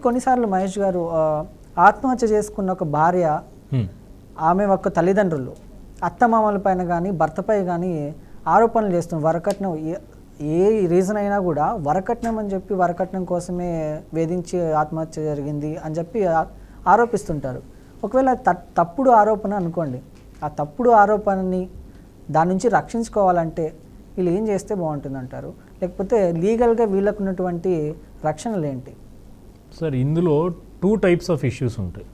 కొన్నిసార్లు మహేష్ గారు ఆత్మహత్య చేసుకున్న ఒక భార్య, ఆమె ఒక తల్లిదండ్రులు అత్తమామల పైన కానీ భర్తపై కానీ ఆరోపణలు చేస్తున్నారు. వరకట్నం ఏ రీజన్ అయినా కూడా వరకట్నం అని చెప్పి వరకట్నం కోసమే వేధించి ఆత్మహత్య జరిగింది అని చెప్పి ఆరోపిస్తుంటారు. ఒకవేళ తప్పుడు ఆరోపణ అనుకోండి, ఆ తప్పుడు ఆరోపణని దాని నుంచి రక్షించుకోవాలంటే వీళ్ళు ఏం చేస్తే బాగుంటుంది అంటారు? లేకపోతే లీగల్గా వీళ్ళకు ఉన్నటువంటి రక్షణలు ఏంటి? సార్, ఇందులో 2 types ఆఫ్ ఇష్యూస్ ఉంటాయి.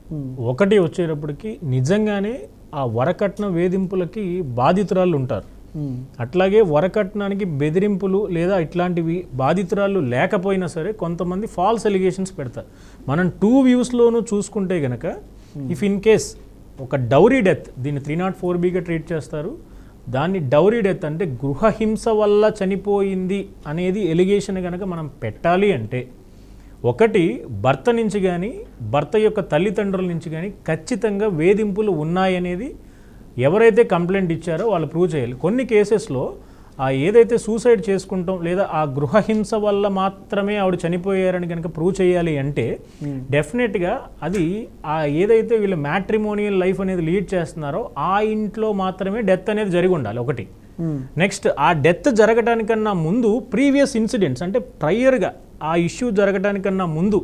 ఒకటి వచ్చేటప్పటికి నిజంగానే ఆ వరకట్న వేధింపులకి బాధితురాళ్ళు ఉంటారు. అట్లాగే వరకట్నానికి బెదిరింపులు లేదా ఇట్లాంటివి బాధితురాళ్ళు లేకపోయినా సరే కొంతమంది ఫాల్స్ ఎలిగేషన్స్ పెడతారు. మనం 2 వ్యూస్లోనూ చూసుకుంటే గనక ఇఫ్ ఇన్ కేస్ ఒక డౌరీ డెత్, దీన్ని 304(b)గా ట్రీట్ చేస్తారు. దాన్ని డౌరీ డెత్ అంటే గృహహింస వల్ల చనిపోయింది అనేది ఎలిగేషన్ కనుక మనం పెట్టాలి అంటే ఒకటి భర్త నుంచి కానీ భర్త యొక్క తల్లిదండ్రుల నుంచి కానీ ఖచ్చితంగా వేధింపులు ఉన్నాయనేది ఎవరైతే కంప్లైంట్ ఇచ్చారో వాళ్ళు ప్రూవ్ చేయాలి. కొన్ని కేసెస్లో ఏదైతే సూసైడ్ చేసుకుంటాం లేదా ఆ గృహహింస వల్ల మాత్రమే ఆవిడ చనిపోయారని కనుక ప్రూవ్ చేయాలి అంటే డెఫినెట్గా అది ఏదైతే వీళ్ళు మ్యాట్రిమోనియల్ లైఫ్ అనేది లీడ్ చేస్తున్నారో ఆ ఇంట్లో మాత్రమే డెత్ అనేది జరిగి ఉండాలి ఒకటి. నెక్స్ట్, ఆ డెత్ జరగడానికన్నా ముందు ప్రీవియస్ ఇన్సిడెంట్స్ అంటే ప్రయర్గా ఆ ఇష్యూ జరగడానికన్నా ముందు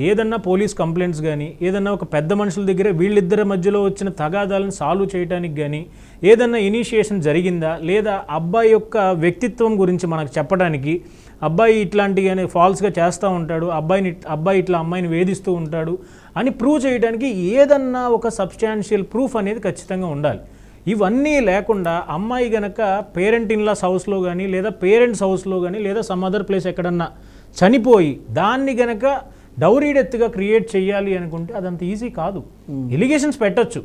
ఏదన్నా పోలీస్ కంప్లైంట్స్ కానీ ఏదన్నా ఒక పెద్ద మనుషుల దగ్గర వీళ్ళిద్దరి మధ్యలో వచ్చిన తగాదాలను సాల్వ్ చేయడానికి కానీ ఏదన్నా ఇనిషియేషన్ జరిగిందా, లేదా అబ్బాయి యొక్క వ్యక్తిత్వం గురించి మనకు చెప్పడానికి అబ్బాయి ఇట్లాంటివి ఫాల్స్గా చేస్తూ ఉంటాడు, అబ్బాయి ఇట్లా అమ్మాయిని వేధిస్తూ ఉంటాడు అని ప్రూవ్ చేయడానికి ఏదన్నా ఒక సబ్స్టాన్షియల్ ప్రూఫ్ అనేది ఖచ్చితంగా ఉండాలి. ఇవన్నీ లేకుండా అమ్మాయి గనక పేరెంట్ ఇన్లాస్ హౌస్లో కానీ లేదా పేరెంట్స్ హౌస్లో కానీ లేదా సమ్ అదర్ ప్లేస్ ఎక్కడన్నా చనిపోయి దాన్ని గనక డౌరీ డెత్గా క్రియేట్ చేయాలి అనుకుంటే అదంత ఈజీ కాదు. ఎలిగేషన్స్ పెట్టచ్చు.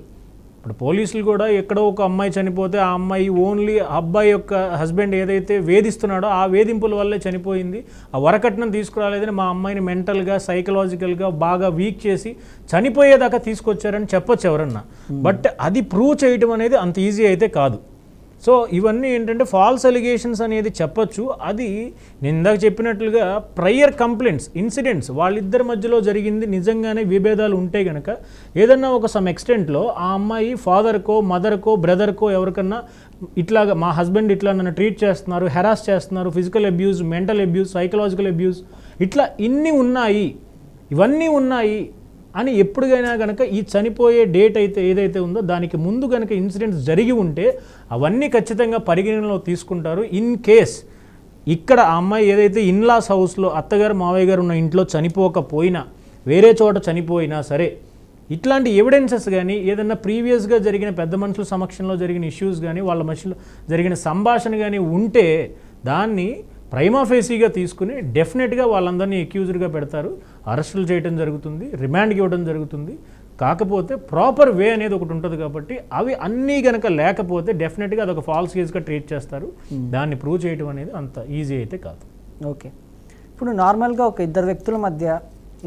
ఇప్పుడు పోలీసులు కూడా ఎక్కడో ఒక అమ్మాయి చనిపోతే ఆ అమ్మాయి ఓన్లీ అబ్బాయి యొక్క హస్బెండ్ ఏదైతే వేధిస్తున్నాడో ఆ వేధింపుల వల్లే చనిపోయింది, ఆ వరకట్నం తీసుకురాలేదని మా అమ్మాయిని మెంటల్గా సైకలాజికల్గా బాగా వీక్ చేసి చనిపోయేదాకా తీసుకొచ్చారని చెప్పొచ్చు ఎవరన్నా. బట్ అది ప్రూవ్ చేయటం అనేది అంత ఈజీ అయితే కాదు. సో ఇవన్నీ ఏంటంటే ఫాల్స్ ఎలిగేషన్స్ అనేది చెప్పచ్చు. అది నేను ఇందాక చెప్పినట్లుగా ప్రయర్ కంప్లైంట్స్ ఇన్సిడెంట్స్ వాళ్ళిద్దరి మధ్యలో జరిగింది నిజంగానే విభేదాలు ఉంటే కనుక ఏదన్నా ఒక సమ్ ఎక్స్టెంట్లో ఆ అమ్మాయి ఫాదర్కో మదర్కో బ్రదర్కో ఎవరికన్నా ఇట్లాగా మా హస్బెండ్ ఇట్లా నన్ను ట్రీట్ చేస్తున్నారు, హెరాస్ చేస్తున్నారు, physical abuse, mental abuse, psychological abuse, ఇట్లా ఇవన్నీ ఉన్నాయి అని ఎప్పుడుగైనా కనుక ఈ చనిపోయే డేట్ అయితే ఏదైతే ఉందో దానికి ముందు కనుక ఇన్సిడెంట్స్ జరిగి ఉంటే అవన్నీ ఖచ్చితంగా పరిగణనలో తీసుకుంటారు. ఇన్ కేస్ ఇక్కడ ఆ అమ్మాయి ఏదైతే ఇన్లాస్ హౌస్లో అత్తగారు మావయ్య గారు ఉన్న ఇంట్లో చనిపోకపోయినా వేరే చోట చనిపోయినా సరే ఇట్లాంటి ఎవిడెన్సెస్ కానీ ఏదన్నా ప్రీవియస్గా జరిగిన పెద్ద మనుషుల సమక్షంలో జరిగిన ఇష్యూస్ కానీ వాళ్ళ మధ్యలో జరిగిన సంభాషణ కానీ ఉంటే దాన్ని ప్రైమా ఫేసీగా తీసుకుని డెఫినెట్గా వాళ్ళందరినీ అక్యూజ్డ్గా పెడతారు, అరెస్టులు చేయడం జరుగుతుంది, రిమాండ్కి ఇవ్వడం జరుగుతుంది. కాకపోతే ప్రాపర్ వే అనేది ఒకటి ఉంటుంది కాబట్టి అవి అన్నీ కనుక లేకపోతే డెఫినెట్గా అదొక ఫాల్స్ కేసుగా ట్రీట్ చేస్తారు. దాన్ని ప్రూవ్ చేయడం అనేది అంత ఈజీ అయితే కాదు. ఓకే, ఇప్పుడు నార్మల్గా ఒక ఇద్దరు వ్యక్తుల మధ్య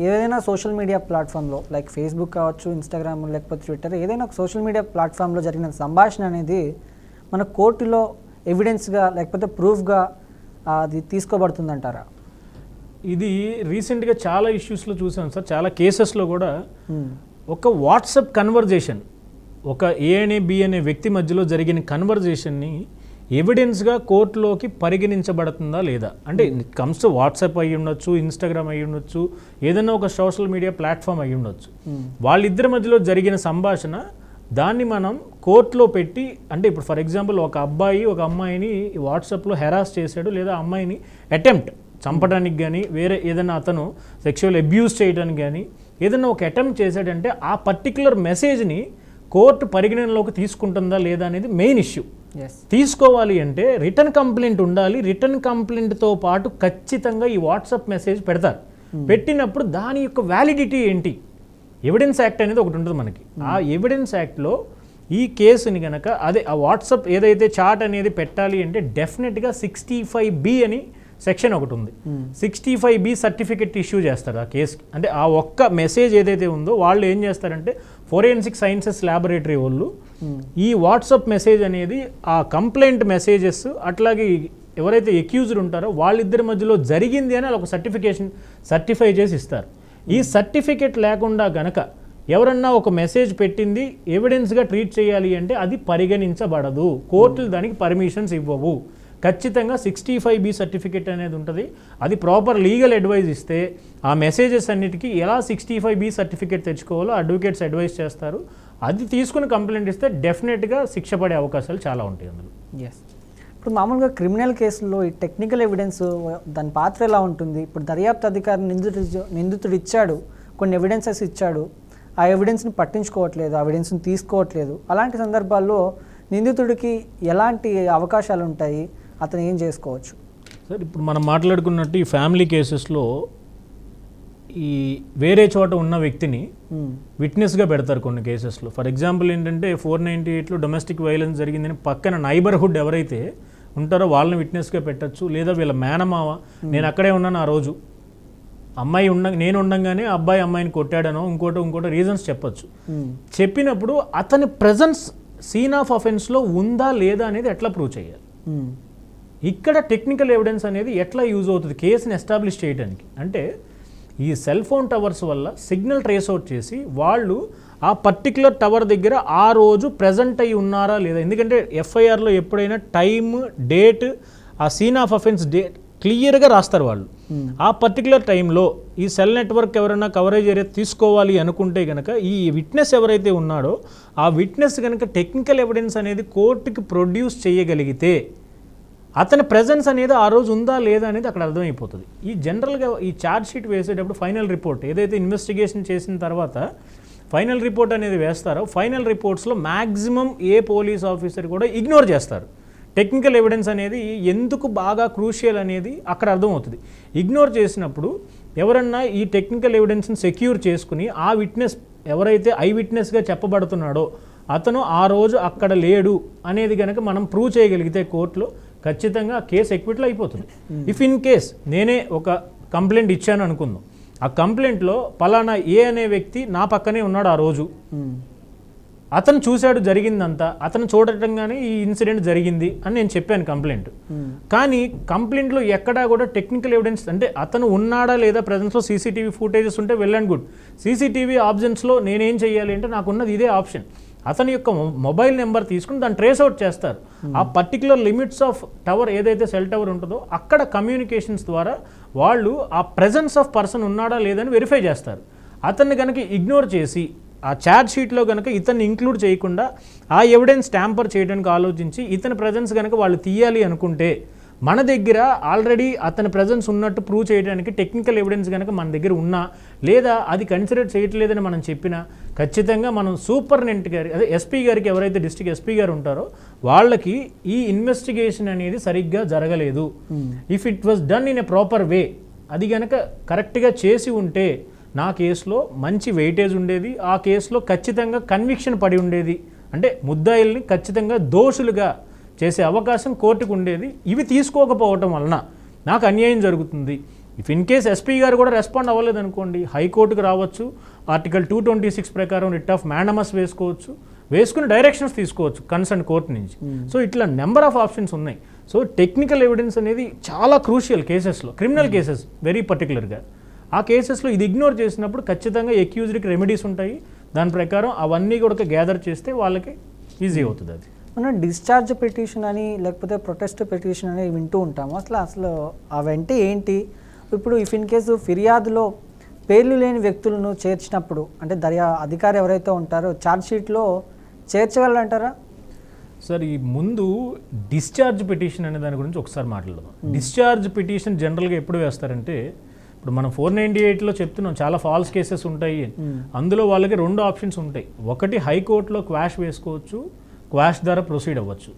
ఏదైనా సోషల్ మీడియా ప్లాట్ఫామ్లో లైక్ ఫేస్బుక్ కావచ్చు, ఇన్స్టాగ్రామ్ లేకపోతే ట్విట్టర్, ఏదైనా ఒక సోషల్ మీడియా ప్లాట్ఫామ్లో జరిగిన సంభాషణ అనేది మన కోర్టులో ఎవిడెన్స్గా లేకపోతే ప్రూఫ్గా అది తీసుకోబడుతుందంటారా? ఇది రీసెంట్గా చాలా ఇష్యూస్లో చూసాం సార్. చాలా కేసెస్లో కూడా ఒక వాట్సాప్ కన్వర్జేషన్ ఒక ఏ అనే బి అనే వ్యక్తి మధ్యలో జరిగిన కన్వర్జేషన్ని ఎవిడెన్స్గా కోర్టులోకి పరిగణించబడుతుందా లేదా అంటే కమ్స్ వాట్సాప్ అయ్యి ఉండొచ్చు, ఇన్స్టాగ్రామ్ అయ్యి ఉండొచ్చు, ఏదైనా ఒక సోషల్ మీడియా ప్లాట్ఫామ్ అయ్యి ఉండొచ్చు. వాళ్ళిద్దరి మధ్యలో జరిగిన సంభాషణ దాన్ని మనం కోర్టులో పెట్టి అంటే ఇప్పుడు ఫర్ ఎగ్జాంపుల్ ఒక అబ్బాయి ఒక అమ్మాయిని వాట్సాప్లో హెరాస్ చేశాడు లేదా అమ్మాయిని అటెంప్ట్ చంపడానికి కానీ వేరే ఏదైనా అతను సెక్షువల్ అబ్యూస్ చేయడానికి కానీ ఏదైనా ఒక అటెంప్ట్ చేశాడంటే ఆ పర్టికులర్ మెసేజ్ని కోర్టు పరిగణనలోకి తీసుకుంటుందా లేదా అనేది మెయిన్ ఇష్యూ. తీసుకోవాలి అంటే రిటర్న్ కంప్లైంట్ ఉండాలి. రిటర్న్ కంప్లైంట్తో పాటు ఖచ్చితంగా ఈ వాట్సాప్ మెసేజ్ పెడతారు. పెట్టినప్పుడు దాని యొక్క వ్యాలిడిటీ ఏంటి, ఎవిడెన్స్ యాక్ట్ అనేది ఒకటి ఉంటుంది మనకి. ఆ ఎవిడెన్స్ యాక్ట్లో ఈ కేసుని కనుక అదే ఆ వాట్సాప్ ఏదైతే చాట్ అనేది పెట్టాలి అంటే డెఫినెట్గా 65B అని సెక్షన్ ఒకటి ఉంది. 65B సర్టిఫికెట్ ఇష్యూ చేస్తారు ఆ కేసుకి. అంటే ఆ ఒక్క మెసేజ్ ఏదైతే ఉందో వాళ్ళు ఏం చేస్తారంటే ఫోరెన్సిక్ సైన్సెస్ ల్యాబొరేటరీ వాళ్ళు ఈ వాట్సాప్ మెసేజ్ అనేది ఆ కంప్లైంట్ మెసేజెస్ అట్లాగే ఎవరైతే అక్యూజ్డ్ ఉంటారో వాళ్ళిద్దరి మధ్యలో జరిగింది అని ఒక సర్టిఫై చేసి ఇస్తారు. ఈ సర్టిఫికెట్ లేకుండా గనక ఎవరన్నా ఒక మెసేజ్ పెట్టింది ఎవిడెన్స్గా ట్రీట్ చేయాలి అంటే అది పరిగణించబడదు. కోర్టులు దానికి పర్మిషన్స్ ఇవ్వవు. ఖచ్చితంగా 65B సర్టిఫికెట్ అనేది ఉంటుంది. అది ప్రాపర్ లీగల్ అడ్వైజ్ ఇస్తే ఆ మెసేజెస్ అన్నిటికీ ఎలా 65B సర్టిఫికెట్ తెచ్చుకోవాలో అడ్వకేట్స్ అడ్వైజ్ చేస్తారు. అది తీసుకుని కంప్లైంట్ ఇస్తే డెఫినెట్గా శిక్ష పడే అవకాశాలు చాలా ఉంటాయి అందులో. ఎస్. ఇప్పుడు మామూలుగా క్రిమినల్ కేసుల్లో ఈ టెక్నికల్ ఎవిడెన్స్ దాని పాత్ర ఎలా ఉంటుంది? ఇప్పుడు దర్యాప్తు అధికారి నిందితుడు ఇచ్చాడు, కొన్ని ఎవిడెన్సెస్ ఇచ్చాడు, ఆ ఎవిడెన్స్ని పట్టించుకోవట్లేదు, ఆ ఎవిడెన్స్ని తీసుకోవట్లేదు. అలాంటి సందర్భాల్లో నిందితుడికి ఎలాంటి అవకాశాలు ఉంటాయి, అతను ఏం చేసుకోవచ్చు? సార్ ఇప్పుడు మనం మాట్లాడుకున్నట్టు ఈ ఫ్యామిలీ కేసెస్లో ఈ వేరే చోట ఉన్న వ్యక్తిని విట్నెస్గా పెడతారు కొన్ని కేసెస్లో. ఫర్ ఎగ్జాంపుల్ ఏంటంటే 498లో డొమెస్టిక్ వైలెన్స్ జరిగిందని పక్కన నైబర్హుడ్ ఎవరైతే ఉంటారో వాళ్ళని విట్నెస్గా పెట్టచ్చు. లేదా వీళ్ళ మేనమావ నేను అక్కడే ఉన్నాను ఆ రోజు, అమ్మాయి నేను ఉండంగానే అబ్బాయి అమ్మాయిని కొట్టాడనో ఇంకోటో రీజన్స్ చెప్పచ్చు. చెప్పినప్పుడు అతని ప్రెజెన్స్ సీన్ ఆఫ్ అఫెన్స్లో ఉందా లేదా అనేది ఎట్లా ప్రూవ్ చేయాలి? ఇక్కడ టెక్నికల్ ఎవిడెన్స్ అనేది ఎట్లా యూజ్ అవుతుంది కేసుని ఎస్టాబ్లిష్ చేయడానికి అంటే ఈ సెల్ ఫోన్ టవర్స్ వల్ల సిగ్నల్ ట్రేస్ అవుట్ చేసి వాళ్ళు ఆ పర్టికులర్ టవర్ దగ్గర ఆ రోజు ప్రజెంట్ అయి ఉన్నారా లేదా. ఎందుకంటే ఎఫ్ఐఆర్లో ఎప్పుడైనా టైమ్, డేట్, ఆ సీన్ ఆఫ్ అఫెన్స్ డేట్ క్లియర్గా రాస్తారు వాళ్ళు. ఆ పర్టికులర్ టైంలో ఈ సెల్ నెట్వర్క్ ఎవరైనా కవరేజ్ ఏరియా తీసుకోవాలి అనుకుంటే కనుక ఈ విట్నెస్ ఎవరైతే ఉన్నాడో ఆ విట్నెస్ కనుక టెక్నికల్ ఎవిడెన్స్ అనేది కోర్టుకి ప్రొడ్యూస్ చేయగలిగితే అతని ప్రెజెన్స్ అనేది ఆ రోజు ఉందా లేదా అనేది అక్కడ అర్థమైపోతుంది. ఈ జనరల్గా ఈ ఛార్జ్ షీట్ వేసేటప్పుడు ఫైనల్ రిపోర్ట్ ఏదైతే ఇన్వెస్టిగేషన్ చేసిన తర్వాత ఫైనల్ రిపోర్ట్ అనేది వేస్తారో ఫైనల్ రిపోర్ట్స్లో మ్యాక్సిమం ఏ పోలీస్ ఆఫీసర్ కూడా ఇగ్నోర్ చేస్తారు. టెక్నికల్ ఎవిడెన్స్ అనేది ఎందుకు బాగా క్రూషియల్ అనేది అక్కడ అర్థమవుతుంది. ఇగ్నోర్ చేసినప్పుడు ఎవరన్నా ఈ టెక్నికల్ ఎవిడెన్స్ని సెక్యూర్ చేసుకుని ఆ విట్నెస్ ఎవరైతే ఐ విట్నెస్గా చెప్పబడుతున్నాడో అతను ఆ రోజు అక్కడ లేడు అనేది కనుక మనం ప్రూవ్ చేయగలిగితే కోర్టులో ఖచ్చితంగా కేసు ఎక్విట్లో అయిపోతుంది. ఇఫ్ ఇన్ కేస్ నేనే ఒక కంప్లైంట్ ఇచ్చాను అనుకుందాం, ఆ కంప్లైంట్లో పలానా ఏ అనే వ్యక్తి నా పక్కనే ఉన్నాడు ఆ రోజు, అతను చూశాడు జరిగిందంతా, అతను చూడటంగానే ఈ ఇన్సిడెంట్ జరిగింది అని నేను చెప్పాను కంప్లైంట్. కానీ కంప్లైంట్లో ఎక్కడా కూడా టెక్నికల్ ఎవిడెన్స్ అంటే అతను ఉన్నాడా లేదా ప్రెజెన్స్లో సీసీటీవీ ఫుటేజెస్ ఉంటే వెల్ అండ్ గుడ్. సీసీటీవీ ఆప్షన్స్లో నేనేం చేయాలి అంటే నాకున్నది ఇదే ఆప్షన్. అతని యొక్క మొబైల్ నెంబర్ తీసుకుని దాన్ని ట్రేస్ అవుట్ చేస్తారు. ఆ పర్టికులర్ లిమిట్స్ ఆఫ్ టవర్ ఏదైతే సెల్ టవర్ ఉంటుందో అక్కడ కమ్యూనికేషన్స్ ద్వారా వాళ్ళు ఆ ప్రెజెన్స్ ఆఫ్ పర్సన్ ఉన్నాడా లేదని వెరిఫై చేస్తారు. అతన్ని కనుక ఇగ్నోర్ చేసి ఆ ఛార్జ్ షీట్లో కనుక ఇతన్ని ఇంక్లూడ్ చేయకుండా ఆ ఎవిడెన్స్ ట్యాంపర్ చేయడానికి ఆలోచించి ఇతని ప్రెజెన్స్ కనుక వాళ్ళు తీయాలి అనుకుంటే మన దగ్గర ఆల్రెడీ అతని ప్రెజెన్స్ ఉన్నట్టు ప్రూవ్ చేయడానికి టెక్నికల్ ఎవిడెన్స్ కనుక మన దగ్గర ఉన్నా లేదా అది కన్సిడర్ చేయట్లేదని మనం చెప్పినా ఖచ్చితంగా మనం సూపరింటెండెంట్ గారి అదే ఎస్పీ గారికి ఎవరైతే డిస్ట్రిక్ట్ ఎస్పీ గారు ఉంటారో వాళ్ళకి ఈ ఇన్వెస్టిగేషన్ అనేది సరిగ్గా జరగలేదు, if it was done in a proper way, అది కనుక కరెక్ట్గా చేసి ఉంటే నా కేసులో మంచి వెయిటేజ్ ఉండేది, ఆ కేసులో ఖచ్చితంగా కన్విక్షన్ పడి ఉండేది, అంటే ముద్దాయిల్ని ఖచ్చితంగా దోషులుగా చేసే అవకాశం కోర్టుకు ఉండేది. ఇవి తీసుకోకపోవటం వలన నాకు అన్యాయం జరుగుతుంది. ఇఫ్ ఇన్ కేస్ ఎస్పీ గారు కూడా రెస్పాండ్ అవ్వలేదు అనుకోండి, హైకోర్టుకు రావచ్చు, ఆర్టికల్ 226 ప్రకారం రిట్ ఆఫ్ మ్యాండమస్ వేసుకుని డైరెక్షన్స్ తీసుకోవచ్చు కన్సర్న్ కోర్టు నుంచి. సో ఇట్లా నెంబర్ ఆఫ్ ఆప్షన్స్ ఉన్నాయి. సో టెక్నికల్ ఎవిడెన్స్ అనేది చాలా క్రూషియల్ కేసెస్లో, క్రిమినల్ కేసెస్ వెరీ పర్టికులర్గా. ఆ కేసెస్లో ఇది ఇగ్నోర్ చేసినప్పుడు ఖచ్చితంగా ఎక్యూజ్డ్కి రెమెడీస్ ఉంటాయి. దాని ప్రకారం అవన్నీ కూడా గ్యాదర్ చేస్తే వాళ్ళకి ఈజీ అవుతుంది. అది మనం డిశ్చార్జ్ పిటిషన్ అని లేకపోతే ప్రొటెస్ట్ పిటిషన్ అని వింటూ ఉంటాము. అసలు అవంటే ఏంటి? ఇప్పుడు ఇఫ్ ఇన్ కేసు ఫిర్యాదులో పేర్లు లేని వ్యక్తులను చేర్చినప్పుడు అంటే అధికారి ఎవరైతే ఉంటారో ఛార్జ్ షీట్లో చేర్చగలరంటారా? సార్ ఈ ముందు డిశ్చార్జ్ పిటిషన్ అనే దాని గురించి ఒకసారి మాట్లాడదాం. డిశ్చార్జ్ పిటిషన్ జనరల్గా ఎప్పుడు వేస్తారంటే ఇప్పుడు మనం 498లో చెప్తున్నాం చాలా ఫాల్స్ కేసెస్ ఉంటాయి. అందులో వాళ్ళకి 2 ఆప్షన్స్ ఉంటాయి. ఒకటి హైకోర్టులో క్వాష్ వేసుకోవచ్చు, క్వాష్ ద్వారా ప్రొసీడ్ అవ్వచ్చు.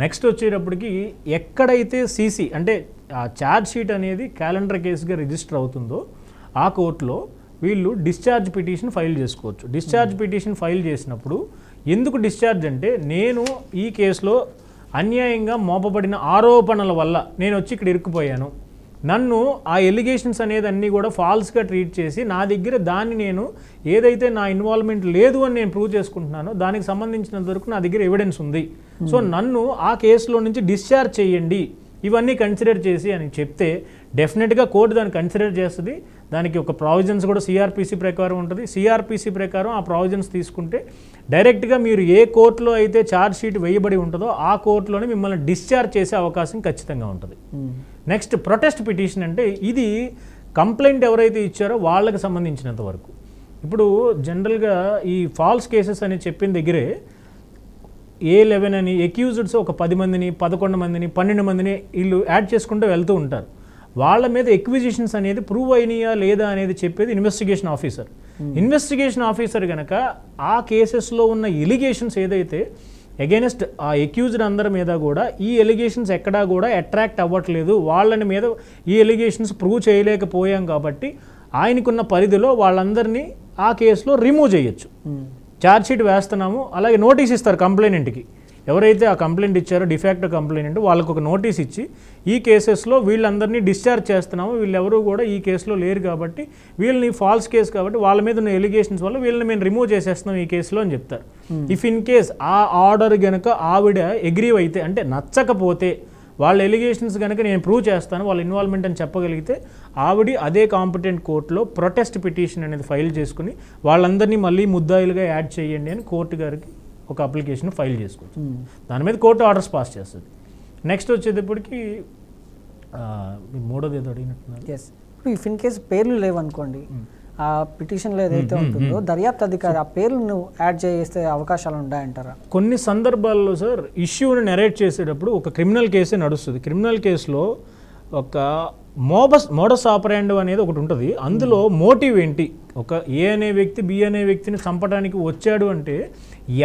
నెక్స్ట్ వచ్చేటప్పటికి ఎక్కడైతే సీసీ అంటే ఆ ఛార్జ్ షీట్ అనేది క్యాలెండర్ కేసుగా రిజిస్టర్ అవుతుందో ఆ కోర్టులో వీళ్ళు డిశ్చార్జ్ పిటిషన్ ఫైల్ చేసుకోవచ్చు. డిశ్చార్జ్ పిటిషన్ ఫైల్ చేసినప్పుడు ఎందుకు డిశ్చార్జ్ అంటే నేను ఈ కేసులో అన్యాయంగా మోపబడిన ఆరోపణల వల్ల నేను వచ్చి ఇక్కడ ఇరుక్కుపోయాను, నన్ను ఆ ఎలిగేషన్స్ అనేది అన్నీ కూడా ఫాల్స్గా ట్రీట్ చేసి నా దగ్గర దాన్ని నేను ఏదైతే నా ఇన్వాల్వ్మెంట్ లేదు అని నేను ప్రూవ్ చేసుకుంటున్నానో దానికి సంబంధించినంత వరకు నా దగ్గర ఎవిడెన్స్ ఉంది, సో నన్ను ఆ కేసులో నుంచి డిశ్చార్జ్ చేయండి ఇవన్నీ కన్సిడర్ చేసి అని చెప్తే డెఫినెట్గా కోర్టు దాన్ని కన్సిడర్ చేస్తుంది. దానికి ఒక ప్రావిజన్స్ కూడా సిఆర్పిసి ప్రకారం ఉంటుంది. సిఆర్పిసి ప్రకారం ఆ ప్రావిజన్స్ తీసుకుంటే డైరెక్ట్గా మీరు ఏ కోర్టులో అయితే ఛార్జ్ షీట్ వేయబడి ఉంటుందో ఆ కోర్టులోనే మిమ్మల్ని డిశ్చార్జ్ చేసే అవకాశం ఖచ్చితంగా ఉంటుంది. నెక్స్ట్ ప్రొటెస్ట్ పిటిషన్ అంటే ఇది కంప్లైంట్ ఎవరైతే ఇచ్చారో వాళ్ళకి సంబంధించినంత వరకు. ఇప్పుడు జనరల్గా ఈ ఫాల్స్ కేసెస్ అని చెప్పిన దగ్గరే A11 అని ఎక్యూజ్డ్స్ ఒక 10 మందిని 11 మందిని 12 మందిని వీళ్ళు యాడ్ చేసుకుంటూ వెళ్తూ ఉంటారు. వాళ్ళ మీద ఎక్విజిషన్స్ అనేది ప్రూవ్ అయినాయా లేదా అనేది చెప్పేది ఇన్వెస్టిగేషన్ ఆఫీసర్. ఇన్వెస్టిగేషన్ ఆఫీసర్ కనుక ఆ కేసెస్లో ఉన్న ఎలిగేషన్స్ ఏదైతే అగైనెస్ట్ ఆ ఎక్యూజ్డ్ అందరి మీద కూడా ఈ ఎలిగేషన్స్ ఎక్కడా కూడా అట్రాక్ట్ అవ్వట్లేదు, వాళ్ళని మీద ఈ ఎలిగేషన్స్ ప్రూవ్ చేయలేకపోయాం కాబట్టి ఆయనకున్న పరిధిలో వాళ్ళందరినీ ఆ కేసులో రిమూవ్ చేయొచ్చు. ఛార్జ్ షీట్ వేస్తున్నాము, అలాగే నోటీస్ ఇస్తారు కంప్లైనెంట్కి. ఎవరైతే ఆ కంప్లైంట్ ఇచ్చారో డిఫాక్ట్ కంప్లైనెంట్ వాళ్ళకు ఒక నోటీస్ ఇచ్చి ఈ కేసెస్లో వీళ్ళందరినీ డిశ్చార్జ్ చేస్తున్నాము, వీళ్ళెవరూ కూడా ఈ కేసులో లేరు కాబట్టి వీళ్ళని ఫాల్స్ కేసు కాబట్టి వాళ్ళ మీద ఉన్న ఎలిగేషన్స్ వల్ల వీళ్ళని మేము రిమూవ్ చేసేస్తున్నాం ఈ కేసులో అని చెప్తారు. ఇఫ్ ఇన్ కేస్ ఆ ఆర్డర్ కనుక ఆవిడ అగ్రీవ్ అయితే, అంటే నచ్చకపోతే వాళ్ళ ఎలిగేషన్స్ కనుక నేను ప్రూవ్ చేస్తాను వాళ్ళ ఇన్వాల్వ్మెంట్ అని చెప్పగలిగితే ఆవిడ అదే కాంపిటెంట్ కోర్టులో ప్రొటెస్ట్ పిటిషన్ అనేది ఫైల్ చేసుకుని వాళ్ళందరినీ మళ్ళీ ముద్దాయిలుగా యాడ్ చేయండి అని కోర్టు గారికి ఒక అప్లికేషన్ ఫైల్ చేసుకోవచ్చు. దాని మీద కోర్టు ఆర్డర్స్ పాస్ చేస్తుంది. నెక్స్ట్ వచ్చేటప్పటికి మూడోది ఏదో అడిగినట్టున్నారు. ఎస్, ఇప్పుడు ఇఫ్ ఇన్ కేసు పేర్లు లేవనుకోండి, ఆ పిటిషన్లో ఏదైతే ఉంటుందో దర్యాప్తు అధికారి ఆ పేర్లను యాడ్ చేసే అవకాశాలు ఉంటాయంటారా? కొన్ని సందర్భాల్లో సార్ ఇష్యూని నెరేట్ చేసేటప్పుడు ఒక క్రిమినల్ కేసే నడుస్తుంది. క్రిమినల్ కేసులో ఒక మోడస్ ఆపరాండో అనేది ఒకటి ఉంటుంది. అందులో మోటివ్ ఏంటి, ఒక ఏ అనే వ్యక్తి బి అనే వ్యక్తిని చంపడానికి వచ్చాడు అంటే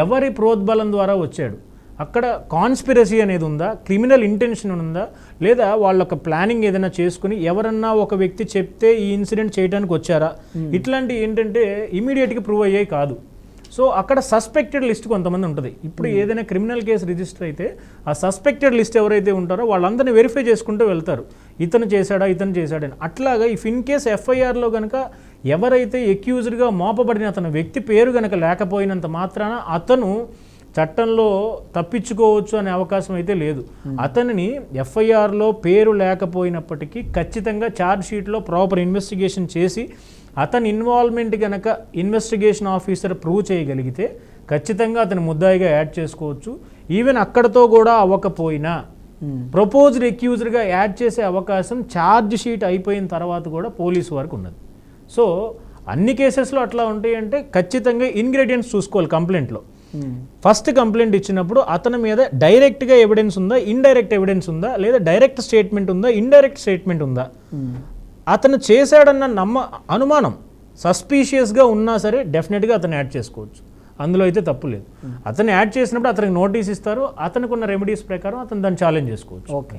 ఎవరి ప్రోద్బలం ద్వారా వచ్చాడు, అక్కడ కాన్స్పిరసీ అనేది ఉందా, క్రిమినల్ ఇంటెన్షన్ ఉందా, లేదా వాళ్ళొక ప్లానింగ్ ఏదైనా చేసుకుని ఎవరన్నా ఒక వ్యక్తి చెప్తే ఈ ఇన్సిడెంట్ చేయడానికి వచ్చారా, ఇట్లాంటి ఏంటంటే ఇమీడియట్గా ప్రూవ్ అయ్యాయి కాదు. సో అక్కడ సస్పెక్టెడ్ లిస్ట్ కొంతమంది ఉంటుంది. ఇప్పుడు ఏదైనా క్రిమినల్ కేసు రిజిస్టర్ అయితే ఆ సస్పెక్టెడ్ లిస్ట్ ఎవరైతే ఉంటారో వాళ్ళందరినీ వెరిఫై చేసుకుంటూ వెళ్తారు, ఇతను చేశాడని. అట్లాగా ఇఫ్ ఇన్ కేస్ ఎఫ్ఐఆర్లో కనుక ఎవరైతే ఎక్యూజ్డ్గా మోపబడిన అతని వ్యక్తి పేరు కనుక లేకపోయినంత మాత్రాన అతను చట్టంలో తప్పించుకోవచ్చు అనే అవకాశం అయితే లేదు. అతనిని ఎఫ్ఐఆర్లో పేరు లేకపోయినప్పటికీ ఖచ్చితంగా ఛార్జ్ షీట్లో ప్రాపర్ ఇన్వెస్టిగేషన్ చేసి అతని ఇన్వాల్వ్మెంట్ కనుక ఇన్వెస్టిగేషన్ ఆఫీసర్ ప్రూవ్ చేయగలిగితే ఖచ్చితంగా అతని ముద్దాయిగా యాడ్ చేసుకోవచ్చు. ఈవెన్ అక్కడతో కూడా అవ్వకపోయినా ప్రపోజ్డ్ ఎక్యూజ్డ్గా యాడ్ చేసే అవకాశం ఛార్జ్ షీట్ అయిపోయిన తర్వాత కూడా పోలీసు వరకు ఉన్నది. సో అన్ని కేసెస్లో అట్లా ఉంటాయి అంటే ఖచ్చితంగా ఇంగ్రీడియంట్స్ చూసుకోవాలి కంప్లైంట్లో. ఫస్ట్ కంప్లైంట్ ఇచ్చినప్పుడు అతని మీద డైరెక్ట్గా ఎవిడెన్స్ ఉందా, ఇండైరెక్ట్ ఎవిడెన్స్ ఉందా, లేదా డైరెక్ట్ స్టేట్మెంట్ ఉందా, ఇండైరెక్ట్ స్టేట్మెంట్ ఉందా, అతను చేశాడన్న అనుమానం సస్పీషియస్గా ఉన్నా సరే డెఫినెట్గా అతను యాడ్ చేసుకోవచ్చు, అందులో అయితే తప్పు లేదు. అతను యాడ్ చేసినప్పుడు అతనికి నోటీస్ ఇస్తారు, అతనికి ఉన్న రెమెడీస్ ప్రకారం అతను దాన్ని ఛాలెంజ్ చేసుకోవచ్చు. ఓకే.